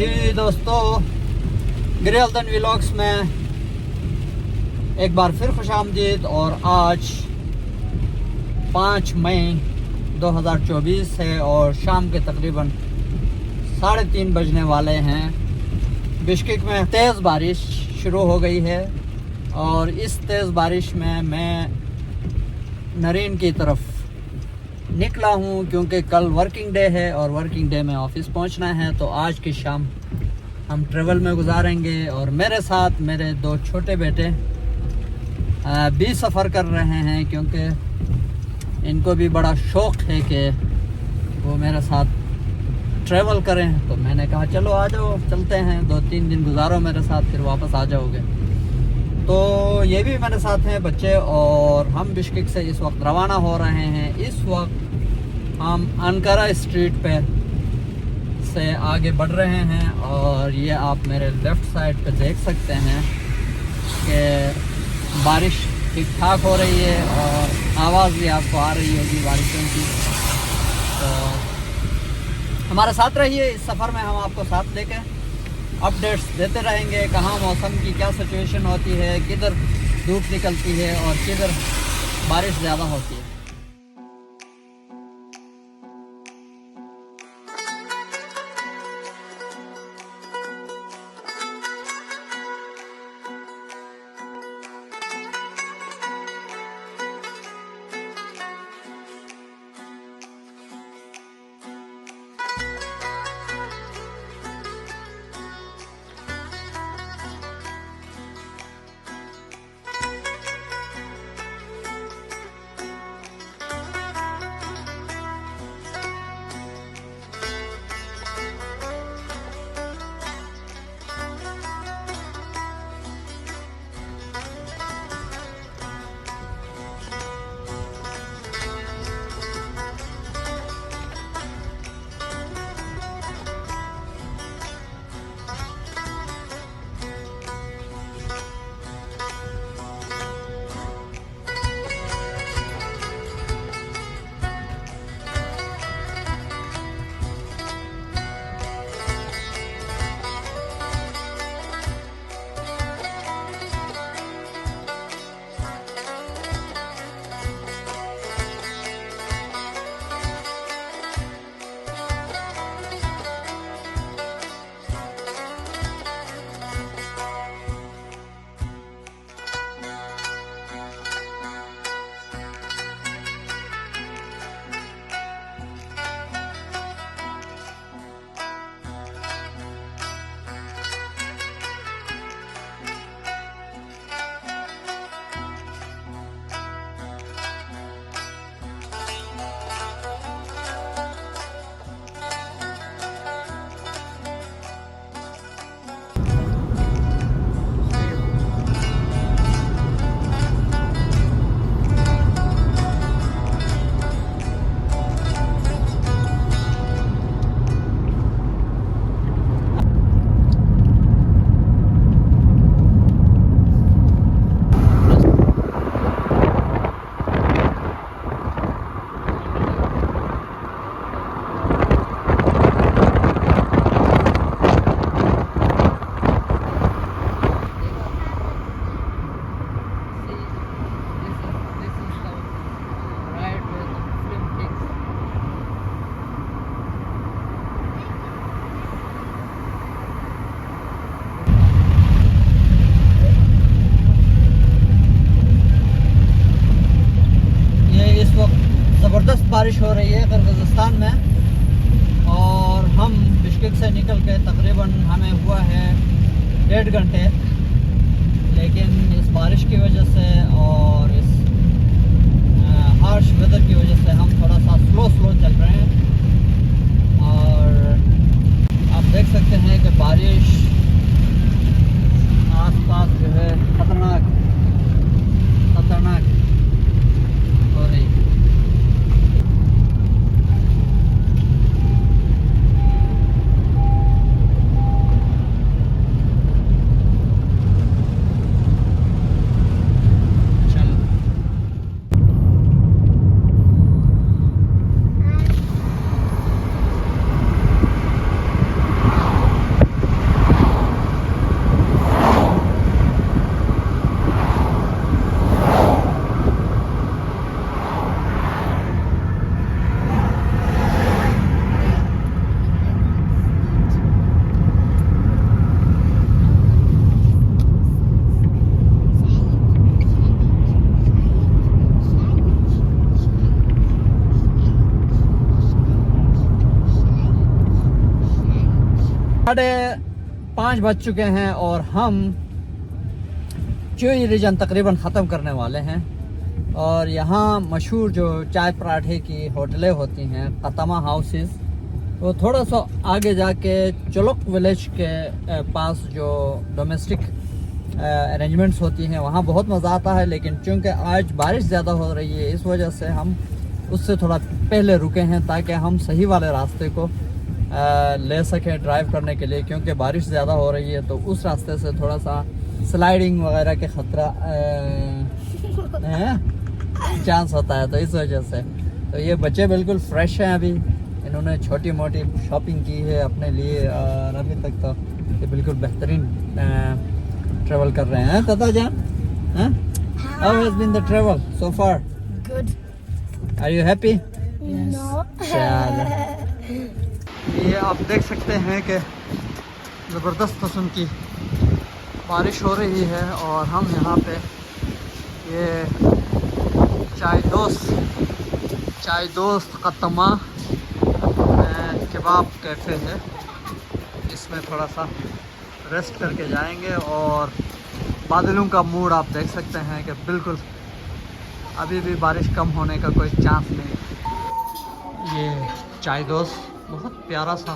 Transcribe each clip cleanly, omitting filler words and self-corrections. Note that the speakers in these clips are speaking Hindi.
जी दोस्तों, गिरियाल्दन व्लॉग्स में एक बार फिर खुशामदीद। और आज 5 मई 2024 है और शाम के तकरीबन 3:30 बजने वाले हैं। बिश्केक में तेज़ बारिश शुरू हो गई है और इस तेज़ बारिश में मैं नरीन की तरफ निकला हूँ क्योंकि कल वर्किंग डे है और वर्किंग डे में ऑफिस पहुँचना है। तो आज की शाम हम ट्रेवल में गुजारेंगे और मेरे साथ मेरे 2 छोटे बेटे भी सफ़र कर रहे हैं क्योंकि इनको भी बड़ा शौक़ है कि वो मेरे साथ ट्रेवल करें। तो मैंने कहा चलो आ जाओ, चलते हैं, 2-3 दिन गुजारो मेरे साथ, फिर वापस आ जाओगे। तो ये भी मेरे साथ हैं बच्चे और हम बिश्केक से इस वक्त रवाना हो रहे हैं। इस वक्त हम अनकारा स्ट्रीट पे से आगे बढ़ रहे हैं और ये आप मेरे लेफ़्ट साइड पे देख सकते हैं कि बारिश ठीक ठाक हो रही है और आवाज़ भी आपको आ रही होगी बारिशों की। तो हमारे साथ रहिए, इस सफ़र में हम आपको साथ लेके अपडेट्स देते रहेंगे, कहाँ मौसम की क्या सिचुएशन होती है, किधर धूप निकलती है और किधर बारिश ज़्यादा होती है। ज़बरदस्त बारिश हो रही है किर्गिज़स्तान में और हम बिश्केक से निकल के तकरीबन हमें हुआ है 1.5 घंटे, लेकिन इस बारिश की वजह से और इस हार्श वेदर की वजह से हम थोड़ा सा स्लो चल रहे हैं। और आप देख सकते हैं कि बारिश आसपास जो है खतरनाक हो रही है। 5:30 बज चुके हैं और हम चोई रीजन तकरीबन ख़त्म करने वाले हैं। और यहाँ मशहूर जो चाय पराठे की होटलें होती हैं, कतमा हाउसेस, वो थोड़ा सा आगे जाके चुलुक विलेज के पास जो डोमेस्टिक अरेंजमेंट्स होती हैं वहाँ बहुत मज़ा आता है। लेकिन चूँकि आज बारिश ज़्यादा हो रही है, इस वजह से हम उससे थोड़ा पहले रुके हैं ताकि हम सही वाले रास्ते को ले सकें ड्राइव करने के लिए, क्योंकि बारिश ज़्यादा हो रही है तो उस रास्ते से थोड़ा सा स्लाइडिंग वगैरह के ख़तरा चांस होता है। तो इस वजह से तो ये बच्चे बिल्कुल फ्रेश हैं, अभी इन्होंने छोटी मोटी शॉपिंग की है अपने लिए और अभी तक तो ये बिल्कुल बेहतरीन ट्रैवल कर रहे हैं। तथा जान, how has been the travel so far? Good. Are you happy? No. ये आप देख सकते हैं कि ज़बरदस्त किस्म की बारिश हो रही है और हम यहाँ पे ये चाय दोस्त कतमा कबाब कैफ़े है, इसमें थोड़ा सा रेस्ट करके जाएंगे। और बादलों का मूड आप देख सकते हैं कि बिल्कुल अभी भी बारिश कम होने का कोई चांस नहीं। ये चाय दोस्त बहुत प्यारा सा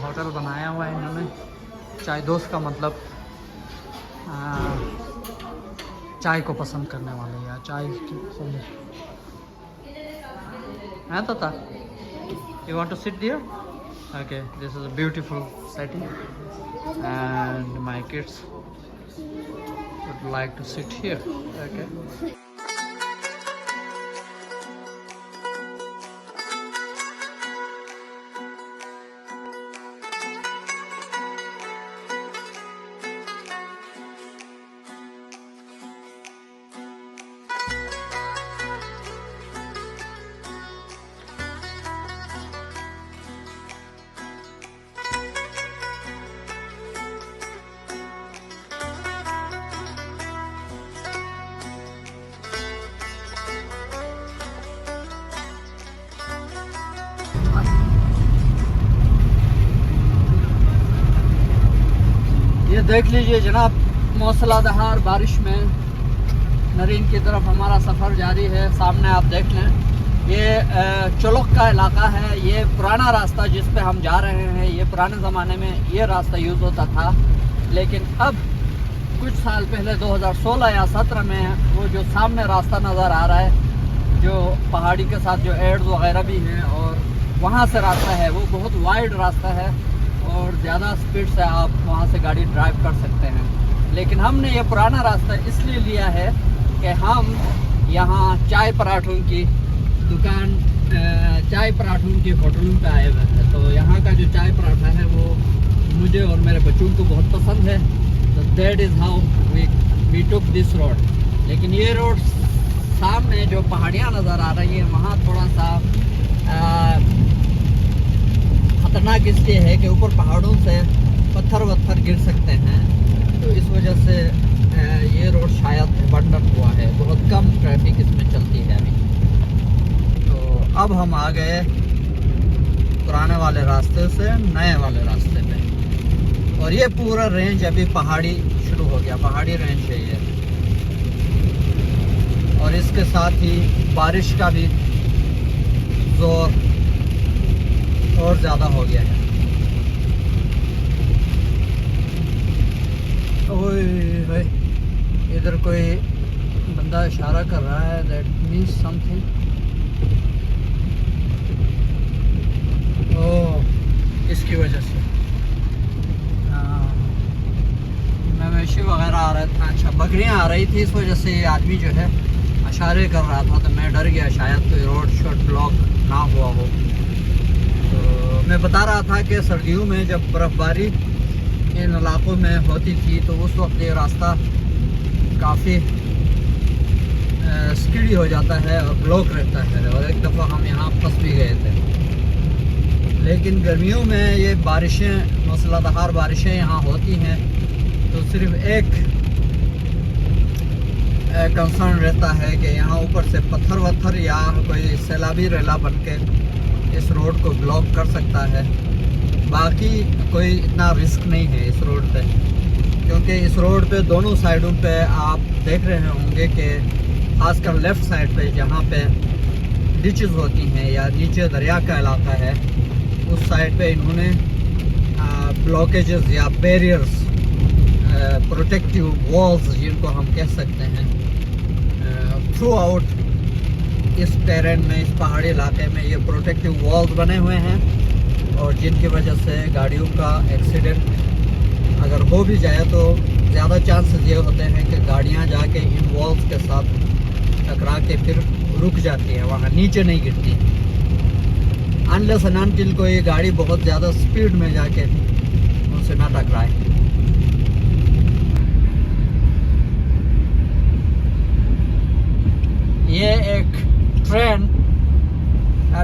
होटल बनाया हुआ है इन्होंने। चाय दोस्त का मतलब चाय को पसंद करने वाले या चाय की पसंद है। तो you want to sit there? Okay, this is a beautiful setting and my kids would like to sit here. Okay. ये देख लीजिए जनाब, मौसलाधार बारिश में नरीन की तरफ हमारा सफ़र जारी है। सामने आप देख लें, ये चुलुक का इलाका है। ये पुराना रास्ता जिस पे हम जा रहे हैं, ये पुराने ज़माने में ये रास्ता यूज़ होता था, लेकिन अब कुछ साल पहले 2016 या 17 में वो जो सामने रास्ता नज़र आ रहा है, जो पहाड़ी के साथ जो एड्स वगैरह भी हैं, और वहाँ से रास्ता है, वो बहुत वाइड रास्ता है और ज़्यादा स्पीड से आप वहाँ से गाड़ी ड्राइव कर सकते हैं। लेकिन हमने ये पुराना रास्ता इसलिए लिया है कि हम यहाँ चाय पराठों की दुकान, चाय पराठों की होटलों पे आए हुए हैं। तो यहाँ का जो चाय पराठा है वो मुझे और मेरे बच्चों को बहुत पसंद है। तो that is how we took this road. लेकिन ये रोड सामने जो पहाड़ियाँ नज़र आ रही हैं, वहाँ थोड़ा सा खतरनाक इसलिए है कि ऊपर पहाड़ों से पत्थर वत्थर गिर सकते हैं। तो इस वजह से ये रोड शायद अबंडन हुआ है, बहुत कम ट्रैफिक इसमें चलती है अभी। तो अब हम आ गए पुराने वाले रास्ते से नए वाले रास्ते पे, और ये पूरा रेंज अभी पहाड़ी शुरू हो गया, पहाड़ी रेंज है ये। और इसके साथ ही बारिश का भी जोर और ज़्यादा हो गया है। ओए इधर कोई बंदा इशारा कर रहा है, दैट मीन्स समथिंग। ओह, इसकी वजह से मवेशी वगैरह आ रहे थे, अच्छा बकरियां आ रही थी, इस वजह से ये आदमी जो है इशारे कर रहा था। तो मैं डर गया शायद कोई रोड शॉट ब्लॉक ना हुआ हो। तो मैं बता रहा था कि सर्दियों में जब बर्फ़बारी इन इलाकों में होती थी तो उस वक्त ये रास्ता काफ़ी स्किडी हो जाता है और ब्लॉक रहता है, और एक दफ़ा हम यहाँ फंस भी गए थे। लेकिन गर्मियों में ये बारिशें, मूसलाधार बारिशें यहाँ होती हैं, तो सिर्फ एक कंसर्न रहता है कि यहाँ ऊपर से पत्थर वत्थर या कोई सैलाबी रेला बन के इस रोड को ब्लॉक कर सकता है। बाकी कोई इतना रिस्क नहीं है इस रोड पे, क्योंकि इस रोड पे दोनों साइडों पे आप देख रहे होंगे कि खासकर लेफ़्ट साइड पे जहाँ पे डिचेस होती हैं या नीचे दरिया का इलाका है, उस साइड पे इन्होंने ब्लॉकेजेस या बैरियर्स, प्रोटेक्टिव वॉल्स जिनको हम कह सकते हैं, थ्रू आउट इस टेरेन में, इस पहाड़ी इलाके में ये प्रोटेक्टिव वॉल्स बने हुए हैं, और जिनकी वजह से गाड़ियों का एक्सीडेंट अगर हो भी जाए तो ज़्यादा चांसेस ये होते हैं कि गाड़ियाँ जाके इन वॉल्स के साथ टकरा के फिर रुक जाती हैं, वहाँ नीचे नहीं गिरती, अनलेस एंड अनटिल कोई गाड़ी बहुत ज़्यादा स्पीड में जाके उनसे ना टकराए। ये एक ट्रेन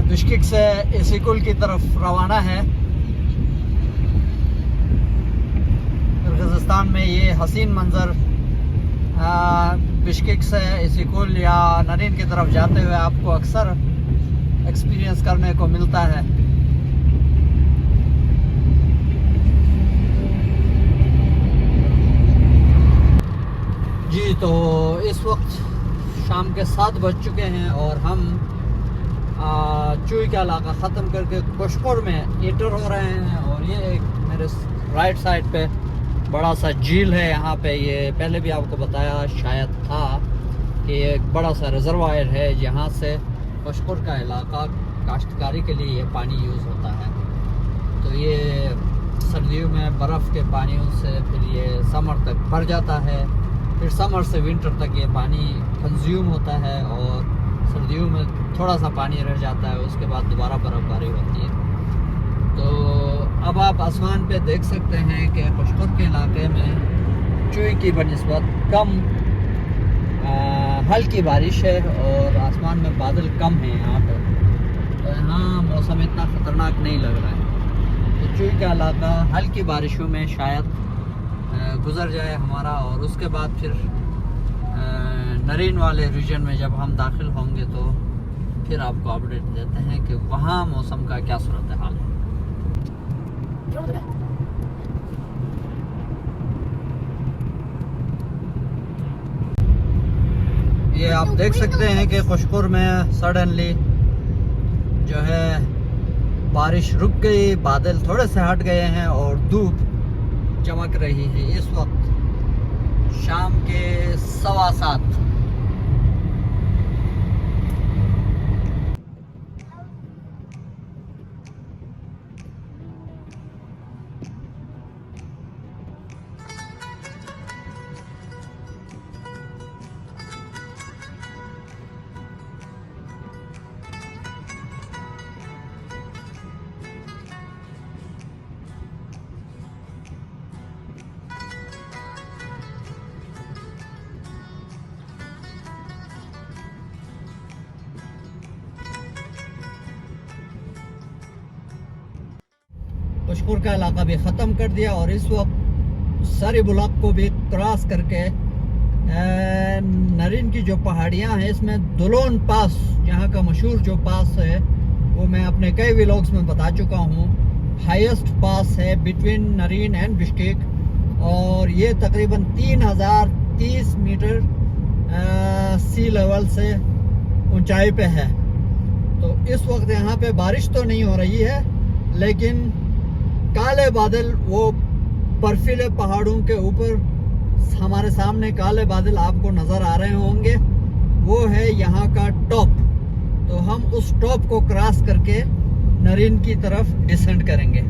बिश्केक से इसिकुल की तरफ रवाना है। किर्गिज़स्तान में ये हसीन मंज़र बिश्केक से इसिकुल या नरीन की तरफ जाते हुए आपको अक्सर एक्सपीरियंस करने को मिलता है। जी, तो इस वक्त शाम के 7 बज चुके हैं और हम चुई का इलाका ख़त्म करके कोशकोर में एंटर हो रहे हैं। और ये एक मेरे राइट साइड पे बड़ा सा झील है। यहाँ पे ये पहले भी आपको बताया शायद था कि एक बड़ा सा रिजर्वायर है जहाँ से कोशकोर का इलाका काश्तकारी के लिए ये पानी यूज़ होता है। तो ये सर्दियों में बर्फ़ के पानियों से फिर ये समर तक भर जाता है, फिर समर से विंटर तक ये पानी कंज्यूम होता है और सर्दियों में थोड़ा सा पानी रह जाता है, उसके बाद दोबारा बर्फ़बारी होती है। तो अब आप आसमान पे देख सकते हैं कि कोशकोर के इलाके में चुई की बनिस्बत कम हल्की बारिश है और आसमान में बादल कम है यहाँ पर, तो यहाँ मौसम इतना ख़तरनाक नहीं लग रहा है। तो चुई का इलाका हल्की बारिशों में शायद गुज़र जाए हमारा, और उसके बाद फिर नरीन वाले रीजन में जब हम दाखिल होंगे तो फिर आपको अपडेट देते हैं कि वहाँ मौसम का क्या सूरत हाल है। ये आप देख सकते हैं कि कोशकोर में सडनली जो है बारिश रुक गई, बादल थोड़े से हट गए हैं और धूप चमक रही है। इस वक्त शाम के 7:15। कोशकोर का इलाका भी ख़त्म कर दिया और इस वक्त सारी ब्लॉक को भी क्रॉस करके नरीन की जो पहाड़ियाँ हैं, इसमें दुलोन पास, यहाँ का मशहूर जो पास है वो मैं अपने कई व्लॉग्स में बता चुका हूँ, हाईएस्ट पास है बिटवीन नरीन एंड बिश्केक, और ये तकरीबन 3030 मीटर सी लेवल से ऊंचाई पे है। तो इस वक्त यहाँ पे बारिश तो नहीं हो रही है, लेकिन काले बादल, वो बर्फीले पहाड़ों के ऊपर हमारे सामने काले बादल आपको नज़र आ रहे होंगे, वो है यहाँ का टॉप। तो हम उस टॉप को क्रॉस करके नरीन की तरफ डिसेंड करेंगे।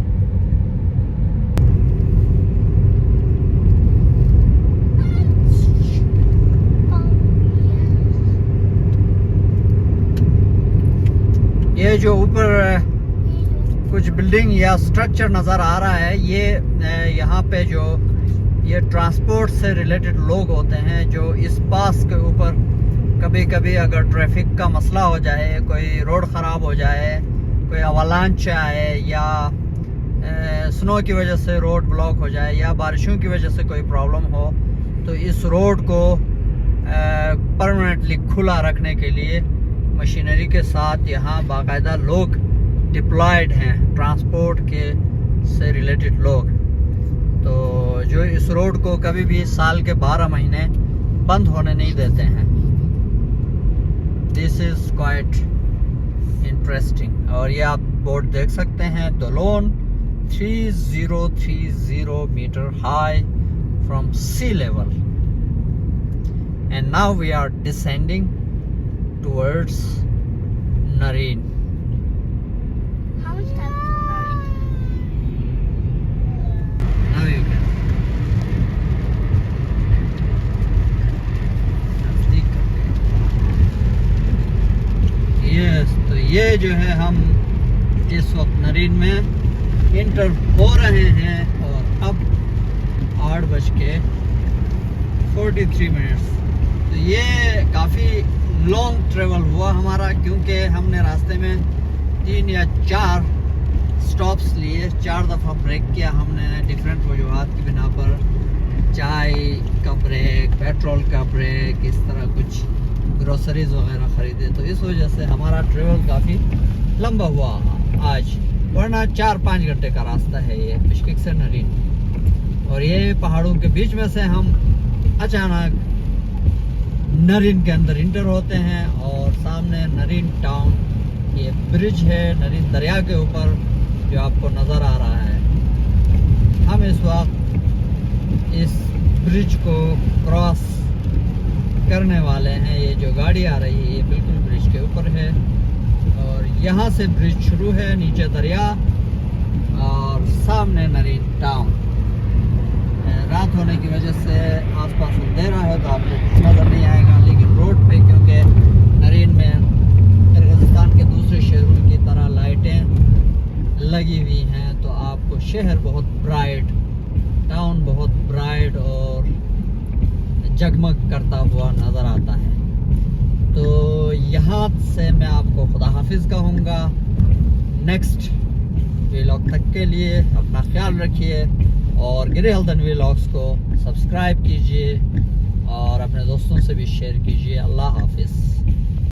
ये जो ऊपर कुछ बिल्डिंग या स्ट्रक्चर नज़र आ रहा है, ये यहाँ पे जो ये ट्रांसपोर्ट से रिलेटेड लोग होते हैं, जो इस पास के ऊपर कभी कभी अगर ट्रैफिक का मसला हो जाए, कोई रोड ख़राब हो जाए, कोई अवालांच आए या स्नो की वजह से रोड ब्लॉक हो जाए या बारिशों की वजह से कोई प्रॉब्लम हो, तो इस रोड को परमानेंटली खुला रखने के लिए मशीनरी के साथ यहाँ बाकायदा लोग डिप्लॉयड हैं, ट्रांसपोर्ट के से रिलेटेड लोग, तो जो इस रोड को कभी भी साल के 12 महीने बंद होने नहीं देते हैं। This is quite interesting. और ये आप बोर्ड देख सकते हैं, Dolon 3030 metre high from sea level, and now we are descending towards Nareen. How much time to Nareen? Now you can. Yes, तो ये जो है हम इस वक्त नरीन में इंटर हो रहे हैं और अब 8:43। तो ये काफ़ी लॉन्ग ट्रेवल हुआ हमारा, क्योंकि हमने रास्ते में 3 या 4 स्टॉप्स लिए, 4 दफ़ा ब्रेक किया हमने डिफरेंट वजूहात की बिना पर, चाय का ब्रेक, पेट्रोल का ब्रेक, इस तरह कुछ ग्रोसरीज वगैरह ख़रीदे। तो इस वजह से हमारा ट्रेवल काफ़ी लंबा हुआ आज, वरना 4-5 घंटे का रास्ता है ये बिश्केक से नरीन। और ये पहाड़ों के बीच में से हम अचानक नरीन के अंदर इंटर होते हैं और सामने नरीन टाउन, ये ब्रिज है नरीन दरिया के ऊपर जो आपको नज़र आ रहा है। हम इस वक्त इस ब्रिज को क्रॉस करने वाले हैं। ये जो गाड़ी आ रही है ये बिल्कुल ब्रिज के ऊपर है और यहाँ से ब्रिज शुरू है, नीचे दरिया और सामने नरीन टाउन। रात होने की वजह से आसपास अंधेरा है तो आपको कुछ नज़र नहीं आएगा, लेकिन रोड पे क्योंकि नरीन में किर्गिज़स्तान के दूसरे शहरों की तरह लाइटें लगी हुई हैं तो आपको शहर बहुत ब्राइट, टाउन बहुत ब्राइट और जगमग करता हुआ नज़र आता है। तो यहाँ से मैं आपको खुदा हाफिज़ कहूँगा। नेक्स्ट व्लॉग तक के लिए अपना ख्याल रखिए और गिरी हल्दन व्लॉग्स को सब्सक्राइब कीजिए और अपने दोस्तों से भी शेयर कीजिए। अल्लाह हाफिज़।